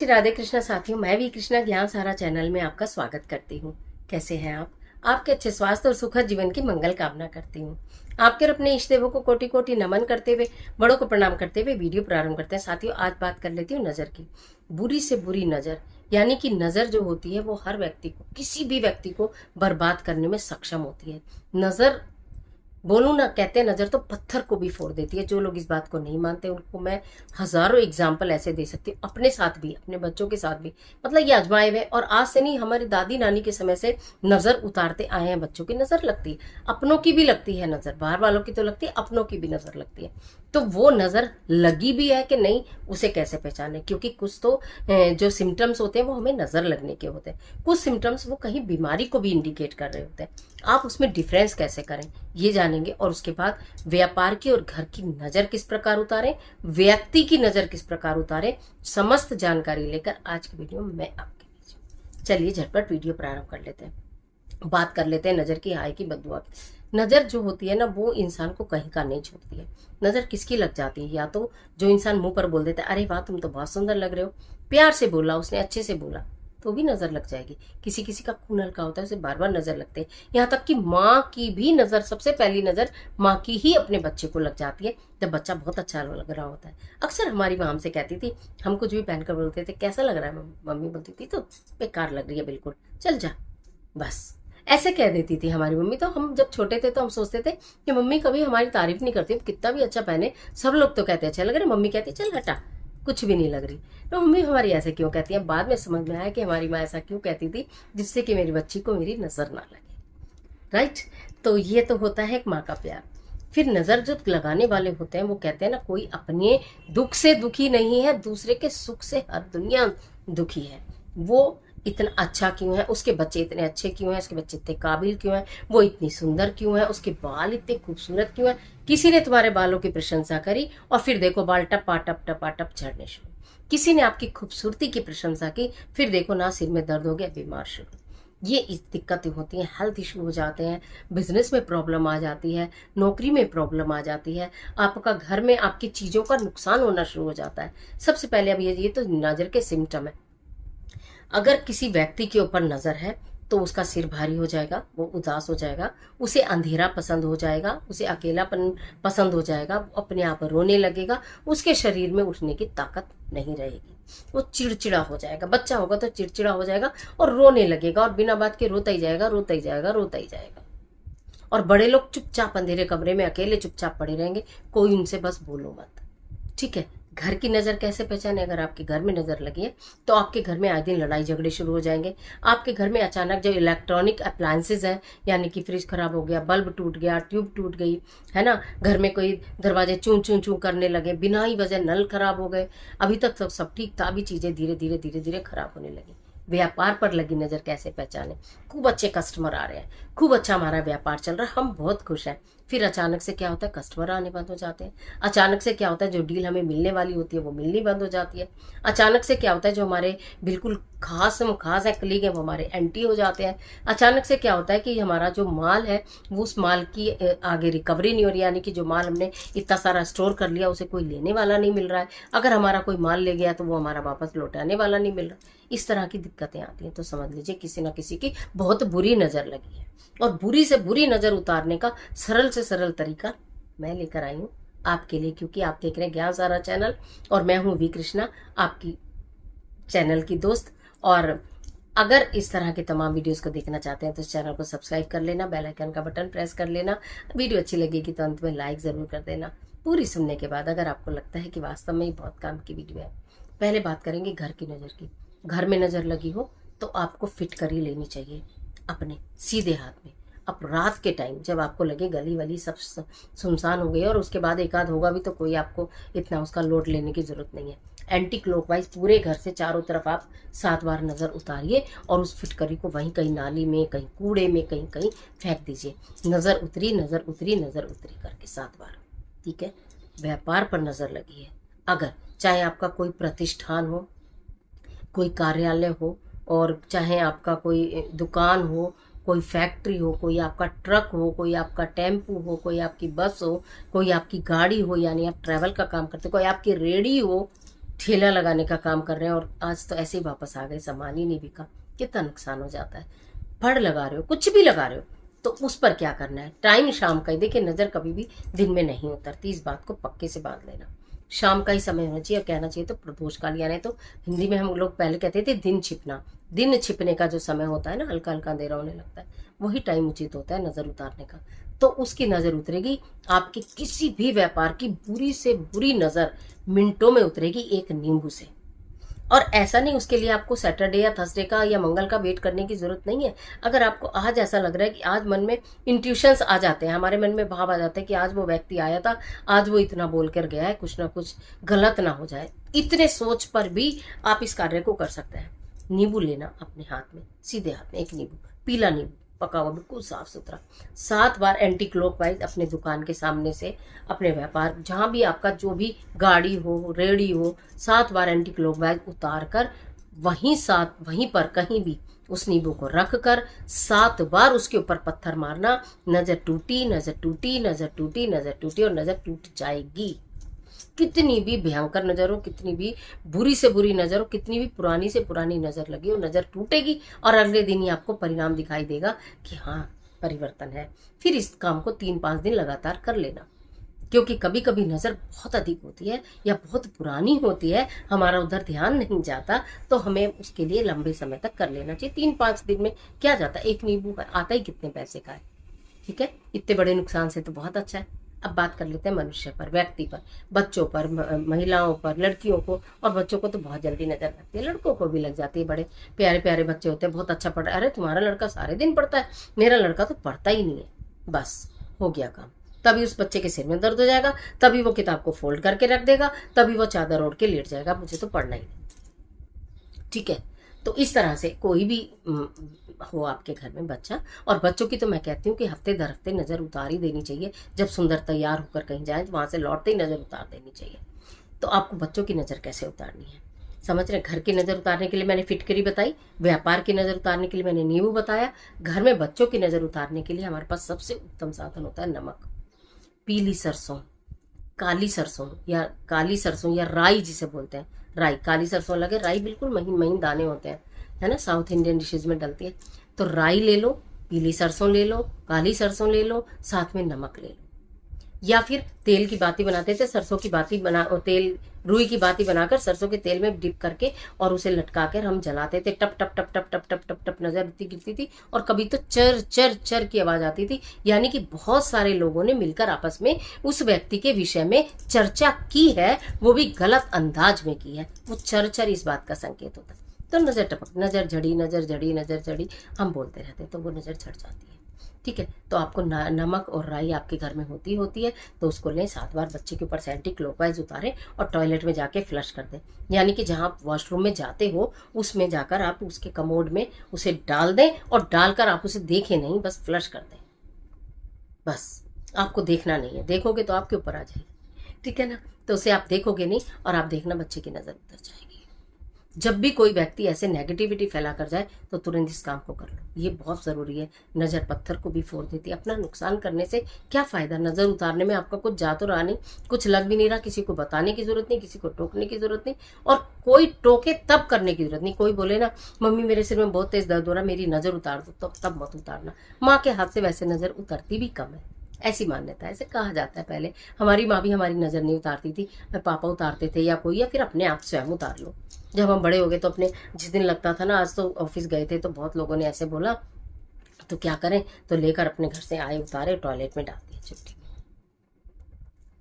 श्री राधे कृष्णा साथियों, मैं भी कृष्णा ज्ञान सारा चैनल में आपका स्वागत करती हूँ। कैसे हैं आप? आपके अच्छे स्वास्थ्य और सुखद जीवन की मंगल कामना करती हूँ। आपके और अपने इष्ट देवों को कोटि कोटि नमन करते हुए, बड़ों को प्रणाम करते हुए वीडियो प्रारंभ करते हैं। साथियों, आज बात कर लेती हूँ नजर की। बुरी से बुरी नजर, यानी कि नजर जो होती है वो हर व्यक्ति को, किसी भी व्यक्ति को बर्बाद करने में सक्षम होती है। नजर, बोलूं ना, कहते हैं नजर तो पत्थर को भी फोड़ देती है। जो लोग इस बात को नहीं मानते उनको मैं हजारों एग्जाम्पल ऐसे दे सकती हूँ, अपने साथ भी, अपने बच्चों के साथ भी। मतलब ये आजमाए हुए, और आज से नहीं, हमारी दादी नानी के समय से नजर उतारते आए हैं। बच्चों की नजर लगती है, अपनों की भी लगती है नजर, बाहर वालों की तो लगती है, अपनों की भी नजर लगती है। तो वो नजर लगी भी है कि नहीं, उसे कैसे पहचाने? क्योंकि कुछ तो जो सिम्टम्स होते हैं वो हमें नजर लगने के होते हैं, कुछ सिम्टम्स वो कहीं बीमारी को भी इंडिकेट कर रहे होते हैं। आप उसमें डिफरेंस कैसे करें, ये जानेंगे। और उसके बाद व्यापार की और घर की नजर किस प्रकार उतारें, व्यक्ति की नजर किस प्रकार उतारें, समस्त जानकारी लेकर आज की वीडियो में मैं आपके बीच में। चलिए झटपट वीडियो प्रारंभ कर लेते हैं। बात कर लेते हैं नजर की हाय की बददुआ की। नजर जो होती है ना, वो इंसान को कहीं का नहीं छोड़ती है। नजर किसकी लग जाती है? या तो जो इंसान मुंह पर बोल देता है, अरे वाह तुम तो बहुत सुंदर लग रहे हो, प्यार से बोला उसने, अच्छे से बोला, तो भी नजर लग जाएगी। किसी किसी का खून हल्का होता है, उसे बार बार नजर लगते हैं। यहाँ तक कि माँ की भी नजर, सबसे पहली नजर माँ की ही अपने बच्चे को लग जाती है, जब बच्चा बहुत अच्छा लग रहा होता है। अक्सर हमारी माँ हमसे कहती थी, हम कुछ भी पहनकर बोलते थे, कैसा लग रहा है मम्मी बोलती थी, तो बेकार लग रही है बिल्कुल, चल जा, बस ऐसे कह देती थी हमारी मम्मी। तो हम जब छोटे थे तो हम सोचते थे कि मम्मी कभी हमारी तारीफ नहीं करती, कितना भी अच्छा पहने, सब लोग तो कहते अच्छा लग रहा है, मम्मी कहती चल हटा, कुछ भी नहीं लग रही। तो मम्मी हमारी ऐसे क्यों कहती है? बाद में समझ में आया कि हमारी माँ ऐसा क्यों कहती थी, जिससे कि मेरी बच्ची को मेरी नजर ना लगे। राइट? तो ये तो होता है एक माँ का प्यार। फिर नजर जो लगाने वाले होते हैं वो कहते हैं ना, कोई अपने दुख से दुखी नहीं है, दूसरे के सुख से हर दुनिया दुखी है। वो इतना अच्छा क्यों है, उसके बच्चे इतने अच्छे क्यों हैं, उसके बच्चे इतने काबिल क्यों हैं, वो इतनी सुंदर क्यों है, उसके बाल इतने खूबसूरत क्यों हैं। किसी ने तुम्हारे बालों की प्रशंसा करी और फिर देखो बाल टपा टप टपा टप झड़ने शुरू। किसी ने आपकी खूबसूरती की प्रशंसा की, फिर देखो ना सिर में दर्द हो गया, बीमार शुरू। ये इस दिक्कतें होती हैं, हेल्थ इशू हो जाते हैं, बिजनेस में प्रॉब्लम आ जाती है, नौकरी में प्रॉब्लम आ जाती है, आपका घर में आपकी चीज़ों का नुकसान होना शुरू हो जाता है। सबसे पहले अब ये तो नज़र के सिम्टम है। अगर किसी व्यक्ति के ऊपर नजर है तो उसका सिर भारी हो जाएगा, वो उदास हो जाएगा, उसे अंधेरा पसंद हो जाएगा, उसे अकेलापन पसंद हो जाएगा, वो अपने आप रोने लगेगा, उसके शरीर में उठने की ताकत नहीं रहेगी, वो चिड़चिड़ा हो जाएगा। बच्चा होगा तो चिड़चिड़ा हो जाएगा और रोने लगेगा, और बिना बात के रोता ही जाएगा, रोता ही जाएगा, रोता ही जाएगा। और बड़े लोग चुपचाप अंधेरे कमरे में अकेले चुपचाप पड़े रहेंगे, कोई उनसे बस बोलो मत। ठीक है? घर की नज़र कैसे पहचाने? अगर आपके घर में नज़र लगी है तो आपके घर में आए दिन लड़ाई झगड़े शुरू हो जाएंगे। आपके घर में अचानक जो इलेक्ट्रॉनिक अप्लायंसेज हैं, यानी कि फ्रिज खराब हो गया, बल्ब टूट गया, ट्यूब टूट गई, है ना, घर में कोई दरवाजे चूं चूं चूं करने लगे, बिना ही वजह नल खराब हो गए, अभी तक तो सब ठीक था, अभी चीज़ें धीरे धीरे धीरे धीरे खराब होने लगी। व्यापार पर लगी नजर कैसे पहचाने? खूब अच्छे कस्टमर आ रहे हैं, खूब अच्छा हमारा व्यापार चल रहा है, हम बहुत खुश हैं, फिर अचानक से क्या होता है, कस्टमर आने बंद हो जाते हैं। अचानक से क्या होता है, जो डील हमें मिलने वाली होती है वो मिलनी बंद हो जाती है। अचानक से क्या होता है, जो हमारे बिल्कुल खास है कलीग हैं, वो हमारे एंटी हो जाते हैं। अचानक से क्या होता है कि हमारा जो माल है वो उस माल की आगे रिकवरी नहीं हो रही, यानी कि जो माल हमने इतना सारा स्टोर कर लिया उसे कोई लेने वाला नहीं मिल रहा है। अगर हमारा कोई माल ले गया तो वो हमारा वापस लौटाने वाला नहीं मिल रहा। इस तरह की दिक्कतें आती हैं। तो समझ लीजिए किसी ना किसी की बहुत बुरी नज़र लगी है, और बुरी से बुरी नज़र उतारने का सरल से सरल तरीका मैं लेकर आई हूँ आपके लिए, क्योंकि आप देख रहे हैं ज्ञान सारा चैनल और मैं हूँ वी कृष्णा, आपकी चैनल की दोस्त। और अगर इस तरह के तमाम वीडियोस को देखना चाहते हैं तो इस चैनल को सब्सक्राइब कर लेना, बेल आइकन का बटन प्रेस कर लेना, वीडियो अच्छी लगेगी तो अंत में लाइक ज़रूर कर देना। पूरी सुनने के बाद अगर आपको लगता है कि वास्तव में ये बहुत काम की वीडियो है। पहले बात करेंगे घर की नज़र की। घर में नज़र लगी हो तो आपको फिट कर ही लेनी चाहिए अपने सीधे हाथ में। अब रात के टाइम जब आपको लगे गली वली सब सुनसान हो गई, और उसके बाद एक आध होगा भी तो कोई आपको इतना उसका लोड लेने की जरूरत नहीं है। एंटी क्लॉकवाइज पूरे घर से चारों तरफ आप 7 बार नज़र उतारिए और उस फिटकरी को वहीं कहीं नाली में, कहीं कूड़े में, कहीं कहीं फेंक दीजिए। नज़र उतरी, नज़र उतरी, नज़र उतरी करके 7 बार। ठीक है? व्यापार पर नज़र लगी है, अगर चाहे आपका कोई प्रतिष्ठान हो, कोई कार्यालय हो, और चाहे आपका कोई दुकान हो, कोई फैक्ट्री हो, कोई आपका ट्रक हो, कोई आपका टेम्पू हो, कोई आपकी बस हो, कोई आपकी गाड़ी हो, यानी आप ट्रैवल का काम करते हो, कोई आपकी रेडी हो, ठेला लगाने का काम कर रहे हैं और आज तो ऐसे ही वापस आ गए, सामान ही नहीं बिका, कितना नुकसान हो जाता है। फड़ लगा रहे हो, कुछ भी लगा रहे हो, तो उस पर क्या करना है, टाइम शाम का ही। देखिए नजर कभी भी दिन में नहीं उतरती, इस बात को पक्के से बांध लेना। शाम का ही समय होना चाहिए, और कहना चाहिए तो प्रदोष काल, यानी तो हिंदी में हम लोग पहले कहते थे दिन छिपना। दिन छिपने का जो समय होता है ना, हल्का हल्का अंधेरा होने लगता है, वही टाइम उचित होता है नजर उतारने का। तो उसकी नजर उतरेगी, आपकी किसी भी व्यापार की बुरी से बुरी नजर मिनटों में उतरेगी एक नींबू से। और ऐसा नहीं उसके लिए आपको सैटरडे या थर्सडे का या मंगल का वेट करने की जरूरत नहीं है। अगर आपको आज ऐसा लग रहा है कि आज मन में इंट्यूशंस आ जाते हैं, हमारे मन में भाव आ जाते हैं कि आज वो व्यक्ति आया था, आज वो इतना बोल कर गया है, कुछ ना कुछ गलत ना हो जाए, इतने सोच पर भी आप इस कार्य को कर सकते हैं। नींबू लेना अपने हाथ में, सीधे हाथ में एक नींबू, पीला नींबू, पका हुआ, बिल्कुल साफ सुथरा, 7 बार एंटी क्लॉकवाइज अपने दुकान के सामने से, अपने व्यापार जहां भी आपका जो भी गाड़ी हो, रेडी हो, 7 बार एंटी क्लॉकवाइज उतार कर वहीं पर कहीं भी उस नींबू को रख कर 7 बार उसके ऊपर पत्थर मारना। नजर टूटी, नजर टूटी, नजर टूटी, नजर टूटी, और नजर टूट जाएगी। कितनी भी भयंकर नजर हो, कितनी भी बुरी से बुरी नजर हो, कितनी भी पुरानी से पुरानी नजर लगी हो, नजर टूटेगी और अगले दिन ही आपको परिणाम दिखाई देगा कि हाँ परिवर्तन है। फिर इस काम को 3-5 दिन लगातार कर लेना, क्योंकि कभी कभी नजर बहुत अधिक होती है या बहुत पुरानी होती है, हमारा उधर ध्यान नहीं जाता, तो हमें उसके लिए लंबे समय तक कर लेना चाहिए। 3-5 दिन में क्या जाता है, एक नींबू आता ही कितने पैसे का है, ठीक है, इतने बड़े नुकसान से तो बहुत अच्छा है। अब बात कर लेते हैं मनुष्य पर, व्यक्ति पर, बच्चों पर, महिलाओं पर, लड़कियों को। और बच्चों को तो बहुत जल्दी नजर लगती है, लड़कों को भी लग जाती है। बड़े प्यारे प्यारे बच्चे होते हैं, बहुत अच्छा पढ़ रहा है, अरे तुम्हारा लड़का सारे दिन पढ़ता है, मेरा लड़का तो पढ़ता ही नहीं है, बस हो गया काम। तभी उस बच्चे के सिर में दर्द हो जाएगा, तभी वो किताब को फोल्ड करके रख देगा, तभी वो चादर ओढ़ के लेट जाएगा, मुझे तो पढ़ना ही नहीं, ठीक है। तो इस तरह से कोई भी हो आपके घर में बच्चा, और बच्चों की तो मैं कहती हूँ कि हफ्ते दर हफ्ते नज़र उतार ही देनी चाहिए। जब सुंदर तैयार होकर कहीं जाए तो वहाँ से लौटते ही नज़र उतार देनी चाहिए। तो आपको बच्चों की नज़र कैसे उतारनी है समझ रहे। घर की नज़र उतारने के लिए मैंने फिटकरी बताई, व्यापार की नज़र उतारने के लिए मैंने नींबू बताया, घर में बच्चों की नज़र उतारने के लिए हमारे पास सबसे उत्तम साधन होता है नमक, पीली सरसों, काली सरसों या राई जिसे बोलते हैं, राई, काली सरसों लगे, राई बिल्कुल महीन महीन दाने होते हैं, है ना, साउथ इंडियन डिशेज में डलती है। तो राई ले लो, पीली सरसों ले लो, काली सरसों ले लो, साथ में नमक ले लो। या फिर तेल की बाती बनाते थे, सरसों की बाती बना, और तेल रुई की बाती बनाकर सरसों के तेल में डिप करके और उसे लटका कर हम जलाते थे, टप टप टप टप टप टप टप टप नजर गिरती थी, और कभी तो चर चर चर की आवाज आती थी। यानी कि बहुत सारे लोगों ने मिलकर आपस में उस व्यक्ति के विषय में चर्चा की है, वो भी गलत अंदाज में की है। वो चर चर इस बात का संकेत होता है। तो नजर टपक, नजर झड़ी, नजर झड़ी, नजर झड़ी, हम बोलते रहते हैं, तो वो नजर झड़ जाती है, ठीक है। तो आपको नमक और राई आपके घर में होती है, तो उसको लें, 7 बार बच्चे के ऊपर से एंटी क्लॉकवाइज उतारें और टॉयलेट में जाके फ्लश कर दें। यानी कि जहां आप वॉशरूम में जाते हो उसमें जाकर आप उसके कमोड में उसे डाल दें, और डालकर आप उसे देखें नहीं, बस फ्लश कर दें, बस आपको देखना नहीं है, देखोगे तो आपके ऊपर आ जाएगी, ठीक है ना। तो उसे आप देखोगे नहीं, और आप देखना बच्चे की नजर उतर जाएगी। जब भी कोई व्यक्ति ऐसे नेगेटिविटी फैला कर जाए तो तुरंत इस काम को कर लो, ये बहुत ज़रूरी है। नज़र पत्थर को भी फोड़ देती है, अपना नुकसान करने से क्या फ़ायदा। नज़र उतारने में आपका कुछ जा तो रहा नहीं, कुछ लग भी नहीं रहा, किसी को बताने की ज़रूरत नहीं, किसी को टोकने की ज़रूरत नहीं, और कोई टोके तब करने की ज़रूरत नहीं। कोई बोले ना मम्मी मेरे सिर में बहुत तेज़ दर्द हो रहा, मेरी नज़र उतार दो, तो तब मत उतारना। माँ के हाथ से वैसे नज़र उतरती भी कम है, ऐसी मान्यता है, ऐसे कहा जाता है। पहले हमारी माँ भी हमारी नज़र नहीं उतारती थी, पापा उतारते थे, या कोई, या फिर अपने आप स्वयं उतार लो। जब हम बड़े हो गए तो अपने, जिस दिन लगता था ना आज तो ऑफिस गए थे, तो बहुत लोगों ने ऐसे बोला, तो क्या करें, तो लेकर अपने घर से आए, उतारे, टॉयलेट में डाल दिया छुट्टी।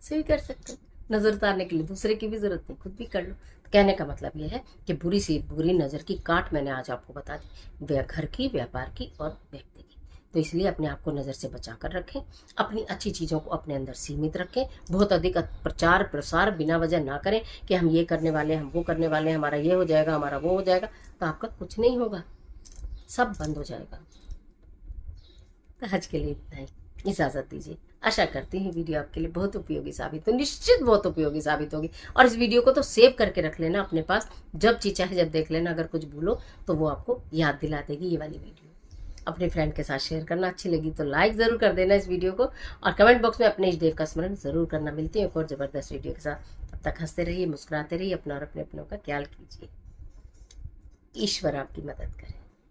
से भी कर सकते हैं, नजर उतारने के लिए दूसरे की भी जरूरत नहीं, खुद भी कर लो। तो कहने का मतलब यह है कि बुरी सी बुरी नजर की काट मैंने आज आपको बता दी, घर की, व्यापार की और व्यक्ति की। तो इसलिए अपने आप को नज़र से बचा कर रखें, अपनी अच्छी चीज़ों को अपने अंदर सीमित रखें, बहुत अधिक प्रचार प्रसार बिना वजह ना करें कि हम ये करने वाले हैं, हम वो करने वाले हैं, हमारा ये हो जाएगा, हमारा वो हो जाएगा, तो आपका कुछ नहीं होगा, सब बंद हो जाएगा। तो आज के लिए इतना ही, इजाज़त दीजिए। आशा करती हूँ वीडियो आपके लिए बहुत उपयोगी साबित हो, निश्चित बहुत उपयोगी साबित होगी। और इस वीडियो को तो सेव करके रख लेना अपने पास, जब चीज़ चाहे जब देख लेना, अगर कुछ भूलो तो वो आपको याद दिला देगी ये वाली वीडियो। अपने फ्रेंड के साथ शेयर करना, अच्छी लगी तो लाइक ज़रूर कर देना इस वीडियो को, और कमेंट बॉक्स में अपने इस देव का स्मरण ज़रूर करना। मिलती है एक और ज़बरदस्त वीडियो के साथ। तक हंसते रहिए, मुस्कुराते रहिए, अपना और अपने अपनों का ख्याल कीजिए। ईश्वर आपकी मदद करे।